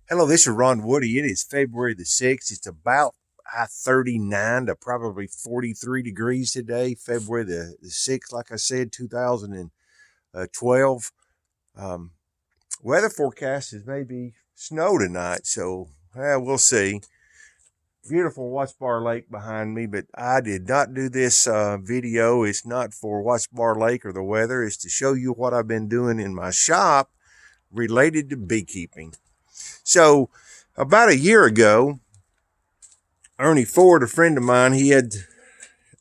Hello, this is Ron Woody. It is February the 6th. It's about 39 to probably 43 degrees today, February the 6th, like I said, 2012. Um, Weather forecast is maybe snow tonight, so we'll see. Beautiful Watts Bar Lake behind me, but I did not do this video. It's not for Watts Bar Lake or the weather. It's to show you what I've been doing in my shop related to beekeeping. So, about a year ago, Ernie Ford, a friend of mine, he had,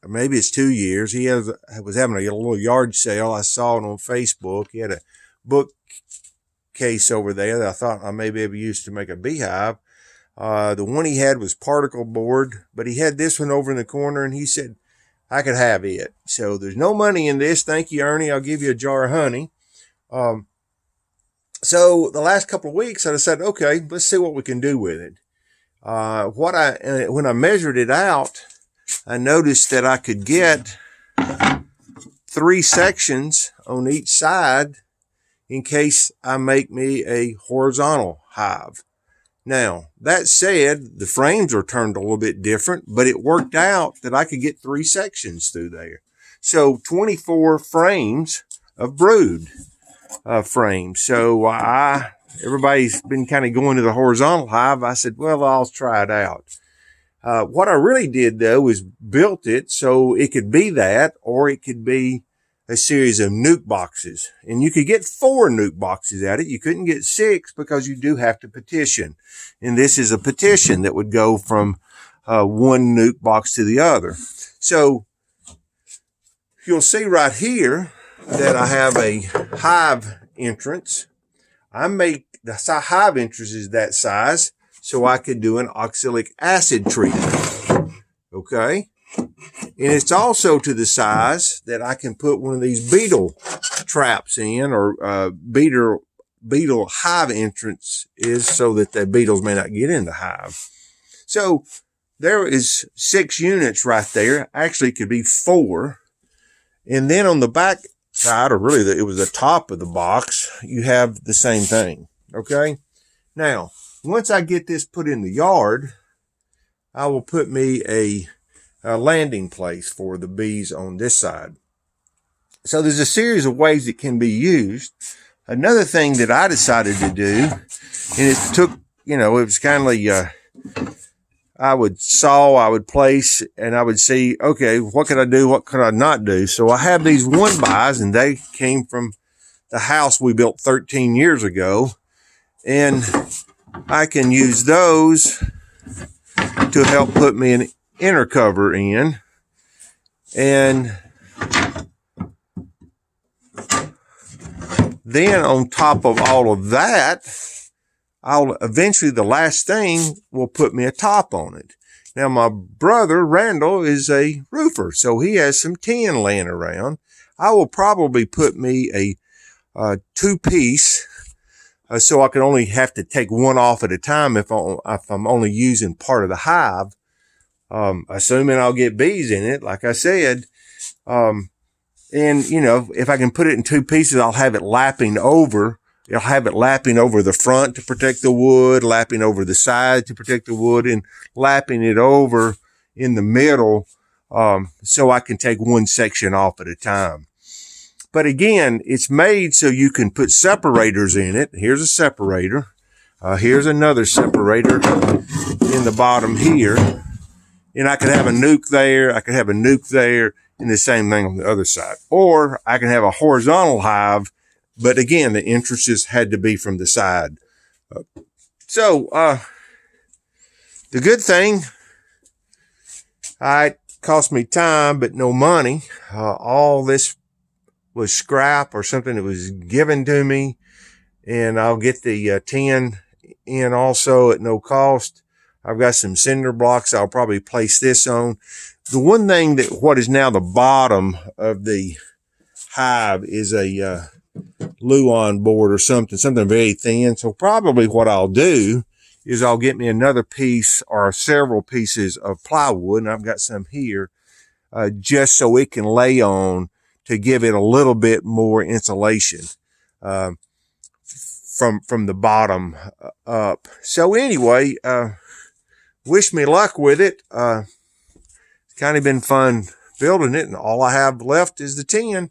maybe it's 2 years, was having a little yard sale. I saw it on Facebook. He had a bookcase over there that I thought I may be able to use to make a beehive. The one he had was particle board, but he had this one over in the corner, and he said I could have it. So there's no money in this. Thank you, Ernie. I'll give you a jar of honey. So the last couple of weeks, I decided, okay, let's see what we can do with it. When I measured it out, I noticed that I could get 3 sections on each side in case I make me a horizontal hive. Now, that said, the frames are turned a little bit different, but it worked out that I could get 3 sections through there. So 24 frames of brood frame. So everybody's been kind of going to the horizontal hive. I said, well, I'll try it out. What I really did though is built it so it could be that, or it could be a series of nuke boxes, and you could get 4 nuke boxes at it. You couldn't get 6 because you do have to petition. And this is a petition that would go from one nuke box to the other. So you'll see right here that I have a hive entrance. I make the hive entrance is that size so I could do an oxalic acid treatment. Okay. And it's also to the size that I can put one of these beetle traps in, or beetle hive entrance is so that the beetles may not get in the hive. So there is 6 units right there. Actually, it could be 4. And then on the back side, or really it was the top of the box, you have the same thing. Okay. Now, once I get this put in the yard, I will put me a landing place for the bees on this side. So there's a series of ways it can be used. Another thing that I decided to do, and it took, it was kind of I would place, and I would see, okay, what could I do? What could I not do? So I have these 1-bys, and they came from the house we built 13 years ago. And I can use those to help put me an inner cover in. And then on top of all of that, eventually the last thing will put me a top on it. Now, my brother, Randall, is a roofer, so he has some tin laying around. I will probably put me a 2-piece, so I can only have to take one off at a time if I'm only using part of the hive, assuming I'll get bees in it, like I said. And, if I can put it in 2 pieces, I'll have it lapping over. It'll have it lapping over the front to protect the wood, lapping over the side to protect the wood, and lapping it over in the middle, so I can take one section off at a time. But again, it's made so you can put separators in it. Here's a separator. Here's another separator in the bottom here. And I could have a nuke there. I could have a nuke there, and the same thing on the other side. Or I can have a horizontal hive, but again, the entrances had to be from the side. So the good thing, it cost me time, but no money. All this was scrap or something that was given to me, and I'll get the tin in also at no cost. I've got some cinder blocks I'll probably place this on. The one thing what is now the bottom of the hive is a Luan board or something very thin. So probably what I'll do is I'll get me another piece or several pieces of plywood, and I've got some here, just so it can lay on to give it a little bit more insulation. from the bottom up. So anyway, wish me luck with it. It's kind of been fun building it, and all I have left is the tin.